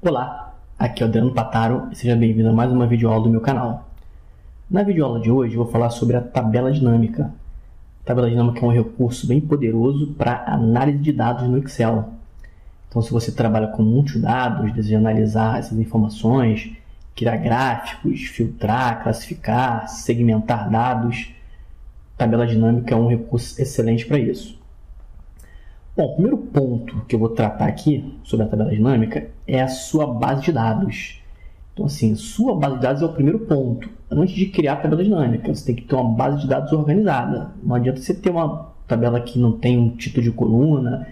Olá, aqui é o Adriano Pataro e seja bem-vindo a mais uma videoaula do meu canal. Na videoaula de hoje eu vou falar sobre a tabela dinâmica. A tabela dinâmica é um recurso bem poderoso para análise de dados no Excel. Então, se você trabalha com muitos dados, deseja analisar essas informações, criar gráficos, filtrar, classificar, segmentar dados, a tabela dinâmica é um recurso excelente para isso. Bom, o primeiro ponto que eu vou tratar aqui sobre a tabela dinâmica é a sua base de dados. Então, assim, sua base de dados é o primeiro ponto. Antes de criar a tabela dinâmica, você tem que ter uma base de dados organizada. Não adianta você ter uma tabela que não tem um título de coluna,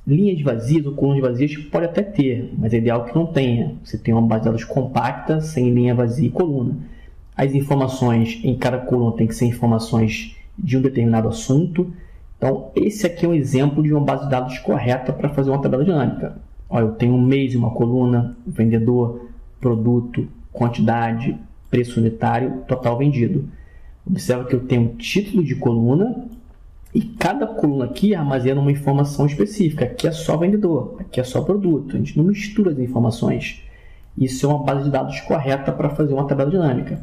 linhas vazias ou colunas vazias, pode até ter, mas é ideal que não tenha. Você tem uma base de dados compacta, sem linha vazia e coluna. As informações em cada coluna tem que ser informações de um determinado assunto. Então, esse aqui é um exemplo de uma base de dados correta para fazer uma tabela dinâmica. Olha, eu tenho um mês em uma coluna, vendedor, produto, quantidade, preço unitário, total vendido. Observa que eu tenho um título de coluna e cada coluna aqui armazena uma informação específica. Aqui é só vendedor, aqui é só produto. A gente não mistura as informações. Isso é uma base de dados correta para fazer uma tabela dinâmica.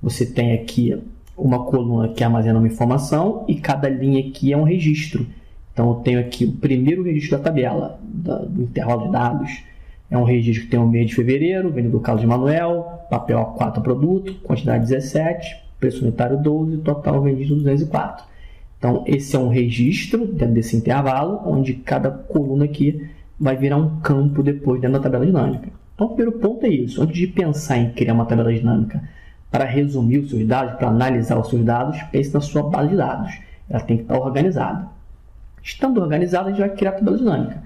Você tem aqui uma coluna que armazena uma informação e cada linha aqui é um registro. Então, eu tenho aqui o primeiro registro da tabela, do intervalo de dados. É um registro que tem o mês de fevereiro, vendedor Carlos Manuel, papel A4 produto, quantidade 17, preço unitário 12, total vendido 204. Então, esse é um registro dentro desse intervalo, onde cada coluna aqui vai virar um campo depois dentro da tabela dinâmica. Então, o primeiro ponto é isso. Antes de pensar em criar uma tabela dinâmica para resumir os seus dados, para analisar os seus dados, pense na sua base de dados. Ela tem que estar organizada. Estando organizada, a gente vai criar a tabela dinâmica.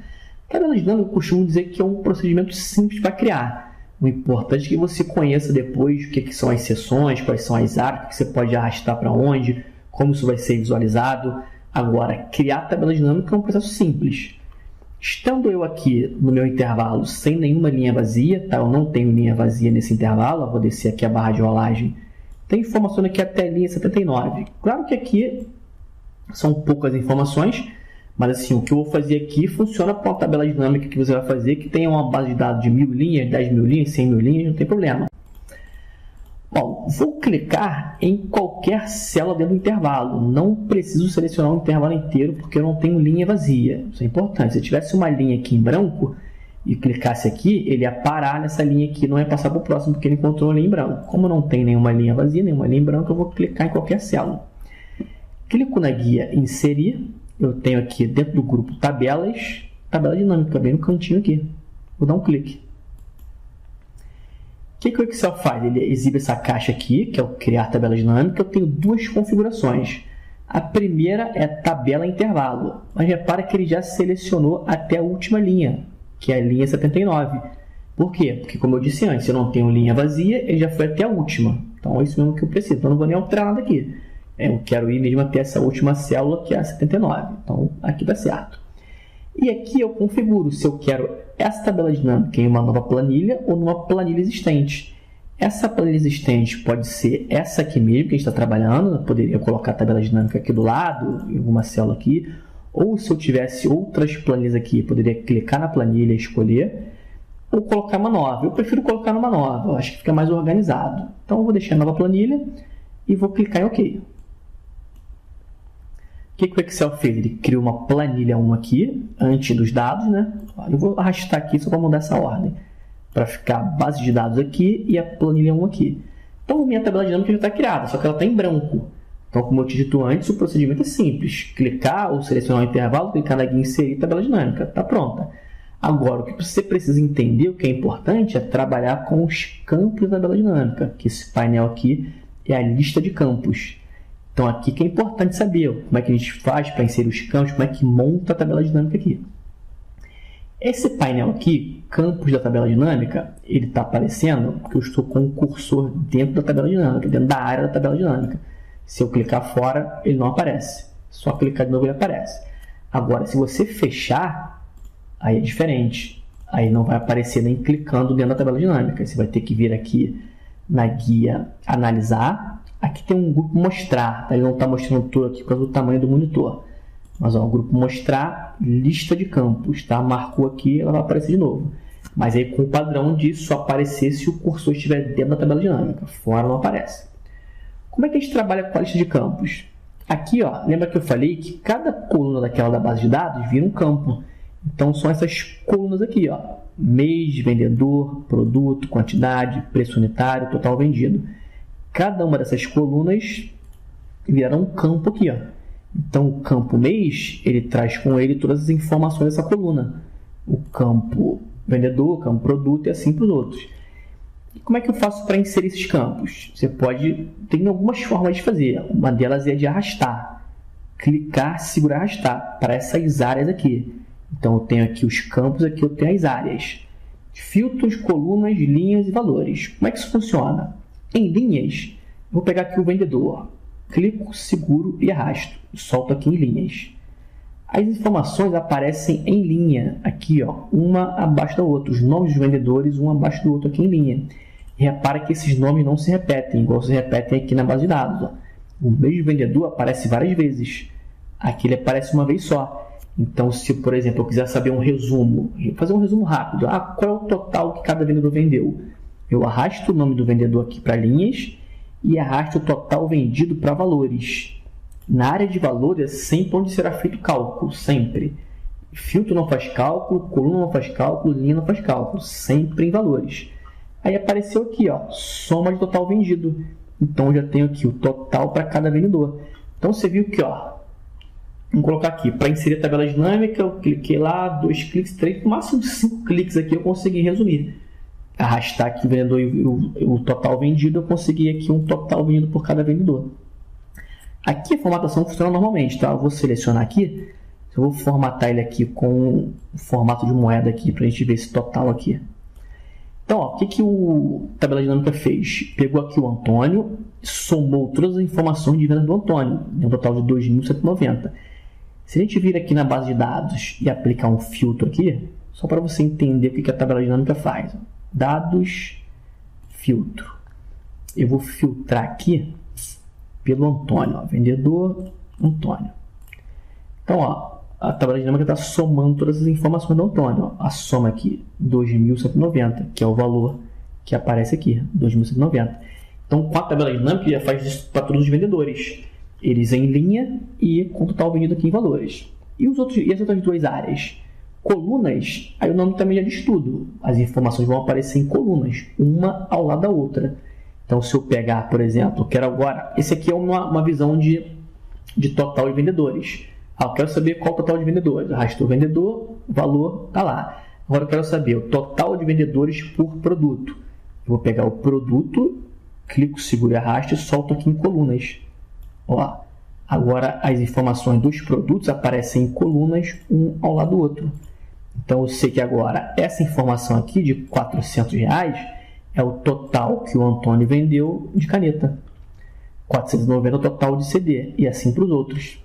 A tabela dinâmica, eu costumo dizer que é um procedimento simples para criar. O importante é que você conheça depois o que são as seções, quais são as áreas, o que você pode arrastar para onde, como isso vai ser visualizado. Agora, criar a tabela dinâmica é um processo simples. Estando eu aqui no meu intervalo sem nenhuma linha vazia, tá? Eu não tenho linha vazia nesse intervalo, eu vou descer aqui a barra de rolagem. Tem informação aqui até a linha 79. Claro que aqui são poucas informações, mas assim, o que eu vou fazer aqui funciona para uma tabela dinâmica que você vai fazer, que tenha uma base de dados de 1000 linhas, 10.000 linhas, 100.000 linhas, não tem problema. Bom, vou clicar em qualquer célula dentro do intervalo. Não preciso selecionar o intervalo inteiro, porque eu não tenho linha vazia. Isso é importante. Se eu tivesse uma linha aqui em branco e clicasse aqui, ele ia parar nessa linha aqui, não ia passar para o próximo, porque ele encontrou uma linha em branco. Como não tem nenhuma linha vazia, nenhuma linha em branco, eu vou clicar em qualquer célula. Clico na guia Inserir. Eu tenho aqui dentro do grupo Tabelas, tabela dinâmica, bem no cantinho aqui. Vou dar um clique. O que o Excel faz? Ele exibe essa caixa aqui, que é o criar tabela dinâmica. Eu tenho duas configurações. A primeira é tabela intervalo, mas repara que ele já selecionou até a última linha, que é a linha 79. Por quê? Porque, como eu disse antes, eu não tenho linha vazia, ele já foi até a última. Então, é isso mesmo que eu preciso. Então, eu não vou nem alterar nada aqui. Eu quero ir mesmo até essa última célula, que é a 79. Então, aqui dá certo. E aqui eu configuro se eu quero essa tabela dinâmica em uma nova planilha ou numa planilha existente. Essa planilha existente pode ser essa aqui mesmo que a gente está trabalhando. Eu poderia colocar a tabela dinâmica aqui do lado, em alguma célula aqui. Ou se eu tivesse outras planilhas aqui, eu poderia clicar na planilha e escolher. Ou colocar uma nova. Eu prefiro colocar numa nova, eu acho que fica mais organizado. Então eu vou deixar a nova planilha e vou clicar em OK. O que o Excel fez? Ele criou uma planilha 1 aqui, antes dos dados, né? Eu vou arrastar aqui só para mudar essa ordem, para ficar a base de dados aqui e a planilha 1 aqui. Então, minha tabela dinâmica já está criada, só que ela está em branco. Então, como eu te dito antes, o procedimento é simples. Clicar ou selecionar o intervalo, clicar na guia Inserir tabela dinâmica. Está pronta. Agora, o que você precisa entender, o que é importante, é trabalhar com os campos da tabela dinâmica, que esse painel aqui é a lista de campos. Então, aqui que é importante saber como é que a gente faz para inserir os campos, como é que monta a tabela dinâmica aqui. Esse painel aqui, campos da tabela dinâmica, ele está aparecendo porque eu estou com o cursor dentro da tabela dinâmica, dentro da área da tabela dinâmica. Se eu clicar fora, ele não aparece. Só clicar de novo, ele aparece. Agora, se você fechar, aí é diferente. Aí não vai aparecer nem clicando dentro da tabela dinâmica. Você vai ter que vir aqui na guia Analisar. Aqui tem um grupo Mostrar, tá? Ele não está mostrando tudo aqui por causa do tamanho do monitor. Mas ó, o grupo Mostrar, lista de campos, tá? Marcou aqui, ela vai aparecer de novo. Mas aí com o padrão de só aparecer se o cursor estiver dentro da tabela dinâmica, fora não aparece. Como é que a gente trabalha com a lista de campos? Aqui, ó, lembra que eu falei que cada coluna daquela da base de dados vira um campo. Então são essas colunas aqui, ó, mês, vendedor, produto, quantidade, preço unitário, total vendido. Cada uma dessas colunas virá um campo aqui, ó. Então o campo mês, ele traz com ele todas as informações dessa coluna. O campo vendedor, o campo produto e assim para os outros. E como é que eu faço para inserir esses campos? Você pode, tem algumas formas de fazer. Uma delas é de arrastar. Clicar, segurar, arrastar para essas áreas aqui. Então eu tenho aqui os campos, aqui eu tenho as áreas. Filtros, colunas, linhas e valores. Como é que isso funciona? Em linhas, vou pegar aqui o vendedor. Clico, seguro e arrasto. Solto aqui em linhas. As informações aparecem em linha, aqui, ó, uma abaixo da outra. Os nomes dos vendedores, um abaixo do outro aqui em linha. E repara que esses nomes não se repetem, igual se repetem aqui na base de dados. Ó. O mesmo vendedor aparece várias vezes. Aqui ele aparece uma vez só. Então, se, por exemplo, eu quiser saber um resumo, fazer um resumo rápido. Qual é o total que cada vendedor vendeu? Eu arrasto o nome do vendedor aqui para linhas e arrasto o total vendido para valores. Na área de valores é sempre onde será feito o cálculo, sempre. Filtro não faz cálculo, coluna não faz cálculo, linha não faz cálculo, sempre em valores. Aí apareceu aqui, ó, soma de total vendido. Então eu já tenho aqui o total para cada vendedor. Então você viu que, ó, vamos colocar aqui, para inserir a tabela dinâmica, eu cliquei lá, 2 cliques, 3, no máximo 5 cliques aqui eu consegui resumir. Arrastar aqui o vendedor e o total vendido, eu consegui aqui um total vendido por cada vendedor. Aqui a formatação funciona normalmente, tá? Eu vou selecionar aqui, eu vou formatar ele aqui com o formato de moeda aqui, para a gente ver esse total aqui. Então, ó, o que o tabela dinâmica fez? Pegou aqui o Antônio, somou todas as informações de venda do Antônio, um total de 2.190. Se a gente vir aqui na base de dados e aplicar um filtro aqui, só para você entender o que a tabela dinâmica faz. Dados, filtro. Eu vou filtrar aqui pelo Antônio, ó, vendedor Antônio. Então, ó, a tabela dinâmica está somando todas as informações do Antônio. Ó. A soma aqui, 2.190, que é o valor que aparece aqui, 2.190. Então, com a tabela dinâmica, já faz isso para todos os vendedores. Eles em linha e com total vendido aqui em valores. E as outras duas áreas? Colunas, aí o nome também já diz tudo. As informações vão aparecer em colunas, uma ao lado da outra. Então, se eu pegar, por exemplo, quero agora... Esse aqui é uma visão de total de vendedores. Eu quero saber qual o total de vendedores. Arrastou o vendedor, o valor está lá. Agora eu quero saber o total de vendedores por produto. Eu vou pegar o produto, clico, seguro e arrasto e solto aqui em colunas. Ó, agora as informações dos produtos aparecem em colunas, um ao lado do outro. Então eu sei que agora essa informação aqui de R$400 é o total que o Antônio vendeu de caneta. 490 é o total de CD e assim para os outros.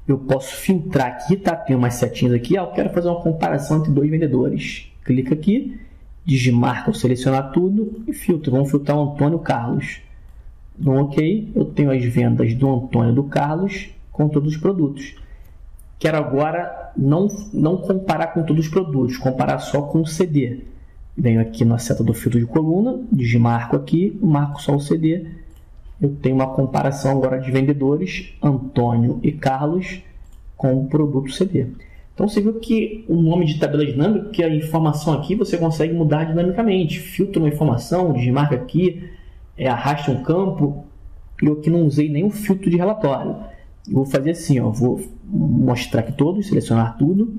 Eu posso filtrar aqui, tá? Tem umas setinhas aqui. Eu quero fazer uma comparação entre dois vendedores. Clica aqui, desmarca ou selecionar tudo e filtro. Vamos filtrar o Antônio e o Carlos. No OK, eu tenho as vendas do Antônio e do Carlos com todos os produtos. Quero agora não comparar com todos os produtos, comparar só com o CD. Venho aqui na seta do filtro de coluna, desmarco aqui, marco só o CD. Eu tenho uma comparação agora de vendedores, Antônio e Carlos, com o produto CD. Então você viu que o nome de tabela dinâmica, que a informação aqui você consegue mudar dinamicamente. Filtra uma informação, desmarca aqui, arrasta um campo. Eu aqui não usei nenhum filtro de relatório. Eu vou fazer assim, ó, vou mostrar aqui todos, selecionar tudo.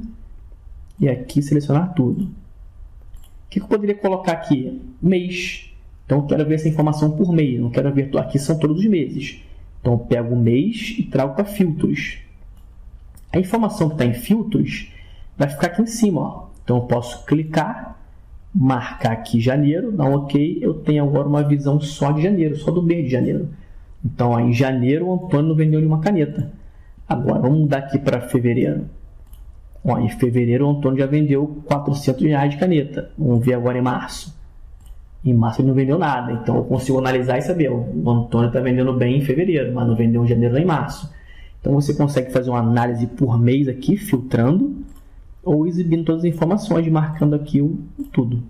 E aqui selecionar tudo. O que eu poderia colocar aqui? Mês. Então, eu quero ver essa informação por mês. Não quero ver, aqui são todos os meses. Então, eu pego o mês e trago para filtros. A informação que está em filtros vai ficar aqui em cima. Ó. Então, eu posso clicar, marcar aqui janeiro, dar um OK. Eu tenho agora uma visão só de janeiro, só do mês de janeiro. Então, ó, em janeiro, o Antônio não vendeu nenhuma caneta. Agora, vamos mudar aqui para fevereiro. Ó, em fevereiro, o Antônio já vendeu R$400 de caneta. Vamos ver agora em março. Em março ele não vendeu nada, então eu consigo analisar e saber, o Antônio está vendendo bem em fevereiro, mas não vendeu em janeiro nem em março. Então você consegue fazer uma análise por mês aqui, filtrando, ou exibindo todas as informações, marcando aqui tudo.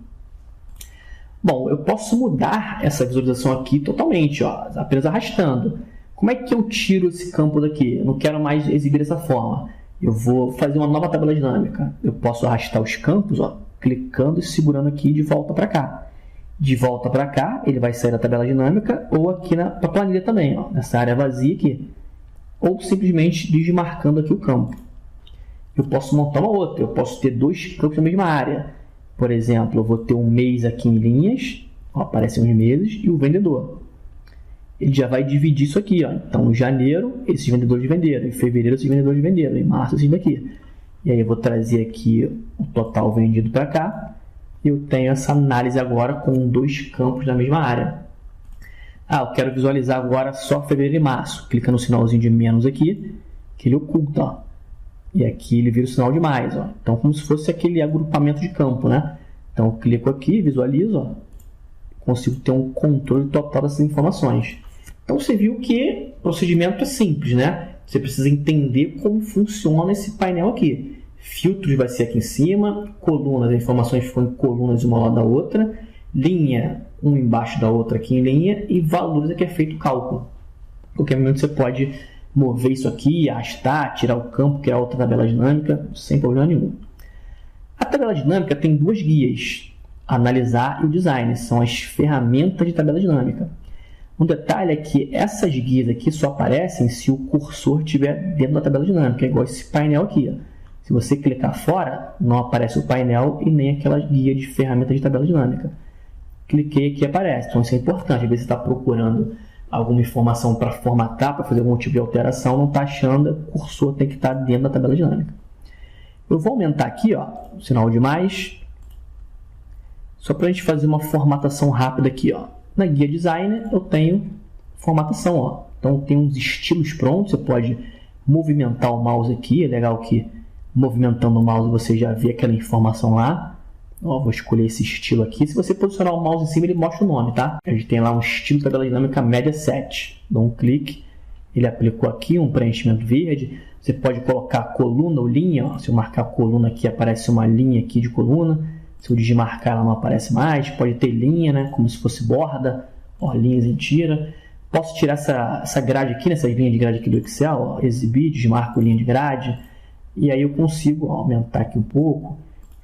Bom, eu posso mudar essa visualização aqui totalmente, ó, apenas arrastando. Como é que eu tiro esse campo daqui? Eu não quero mais exibir dessa forma. Eu vou fazer uma nova tabela dinâmica. Eu posso arrastar os campos, ó, clicando e segurando aqui de volta para cá. De volta para cá, ele vai sair da tabela dinâmica ou aqui na planilha também, ó, nessa área vazia aqui. Ou simplesmente desmarcando aqui o campo. Eu posso montar uma outra. Eu posso ter dois campos na mesma área. Por exemplo, eu vou ter um mês aqui em linhas, ó, aparecem os meses, e o vendedor. Ele já vai dividir isso aqui, ó. Então, em janeiro, esses vendedores venderam. Em fevereiro, esses vendedores venderam. Em março, esses daqui. E aí, eu vou trazer aqui o total vendido para cá. E eu tenho essa análise agora com dois campos na mesma área. Ah, eu quero visualizar agora só fevereiro e março. Clica no sinalzinho de menos aqui, que ele oculta, ó. E aqui ele vira o sinal de mais, ó. Então, como se fosse aquele agrupamento de campo, né? Então, eu clico aqui, visualizo, ó. Consigo ter um controle total dessas informações. Então, você viu que o procedimento é simples, né? Você precisa entender como funciona esse painel aqui. Filtros vai ser aqui em cima, colunas, as informações ficam em colunas uma ao lado da outra, linha, uma embaixo da outra aqui em linha, e valores aqui é feito o cálculo. A qualquer momento você pode mover isso aqui, arrastar, tirar o campo, criar outra tabela dinâmica, sem problema nenhum. A tabela dinâmica tem duas guias, analisar e o design, são as ferramentas de tabela dinâmica. Um detalhe é que essas guias aqui só aparecem se o cursor estiver dentro da tabela dinâmica, igual esse painel aqui, ó. Se você clicar fora, não aparece o painel e nem aquela guia de ferramentas de tabela dinâmica. Cliquei aqui e aparece, então isso é importante. Às vezes você está procurando alguma informação para formatar, para fazer algum tipo de alteração, não está achando, o cursor tem que estar dentro da tabela dinâmica. Eu vou aumentar aqui, ó, o sinal de mais, só para a gente fazer uma formatação rápida aqui, ó. Na guia design eu tenho formatação, ó. Então tem uns estilos prontos, você pode movimentar o mouse aqui, é legal que movimentando o mouse você já vê aquela informação lá. Ó, vou escolher esse estilo aqui. Se você posicionar o mouse em cima, ele mostra o nome, tá? A gente tem lá um estilo tabela dinâmica média 7. Dou um clique, ele aplicou aqui um preenchimento verde. Você pode colocar coluna ou linha. Ó. Se eu marcar a coluna aqui, aparece uma linha aqui de coluna. Se eu desmarcar, ela não aparece mais. Pode ter linha, né? Como se fosse borda. Ó, linhas em tira. Posso tirar essa grade aqui, nessa linha de grade aqui do Excel. Ó, exibir, desmarco linha de grade. E aí eu consigo aumentar aqui um pouco.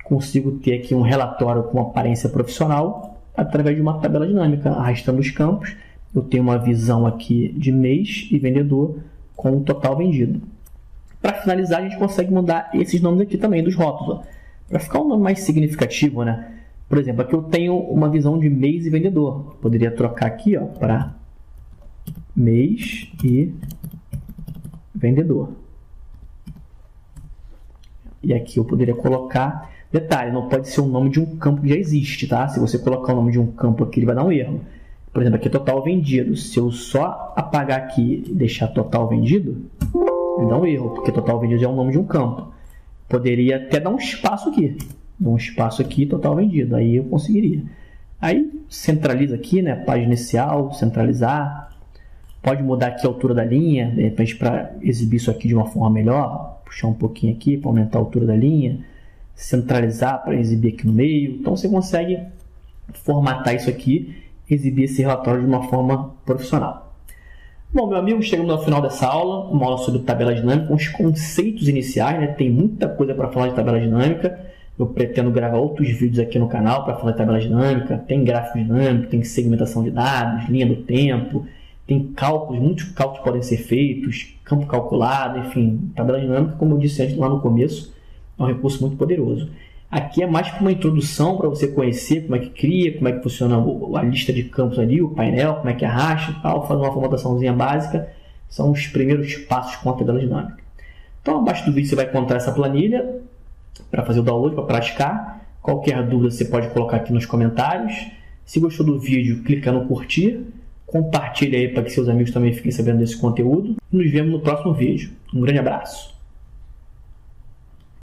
Consigo ter aqui um relatório com aparência profissional através de uma tabela dinâmica, arrastando os campos. Eu tenho uma visão aqui de mês e vendedor com o total vendido. Para finalizar, a gente consegue mudar esses nomes aqui também, dos rótulos, para ficar um nome mais significativo, né? Por exemplo, aqui eu tenho uma visão de mês e vendedor. Eu poderia trocar aqui para mês e vendedor. E aqui eu poderia colocar... Detalhe, não pode ser o nome de um campo que já existe, tá? Se você colocar o nome de um campo aqui, ele vai dar um erro. Por exemplo, aqui é total vendido. Se eu só apagar aqui e deixar total vendido, ele dá um erro, porque total vendido já é o nome de um campo. Poderia até dar um espaço aqui. Dar um espaço aqui, total vendido. Aí eu conseguiria. Aí centraliza aqui, né? Página inicial, centralizar. Pode mudar aqui a altura da linha, de repente para exibir isso aqui de uma forma melhor. Puxar um pouquinho aqui para aumentar a altura da linha. Centralizar para exibir aqui no meio. Então você consegue formatar isso aqui, exibir esse relatório de uma forma profissional. Bom, meu amigo, chegamos ao final dessa aula, uma aula sobre tabela dinâmica, com os conceitos iniciais, né? Tem muita coisa para falar de tabela dinâmica. Eu pretendo gravar outros vídeos aqui no canal para falar de tabela dinâmica. Tem gráfico dinâmico, tem segmentação de dados, linha do tempo, tem cálculos, muitos cálculos podem ser feitos, campo calculado, enfim, tabela dinâmica, como eu disse antes lá no começo, é um recurso muito poderoso. Aqui é mais para uma introdução para você conhecer como é que cria, como é que funciona a lista de campos ali, o painel, como é que arrasta e tal, fazer uma formataçãozinha básica. São os primeiros passos com a tabela dinâmica. Então, abaixo do vídeo você vai encontrar essa planilha para fazer o download, para praticar. Qualquer dúvida você pode colocar aqui nos comentários. Se gostou do vídeo, clica no curtir. Compartilha aí para que seus amigos também fiquem sabendo desse conteúdo. Nos vemos no próximo vídeo. Um grande abraço.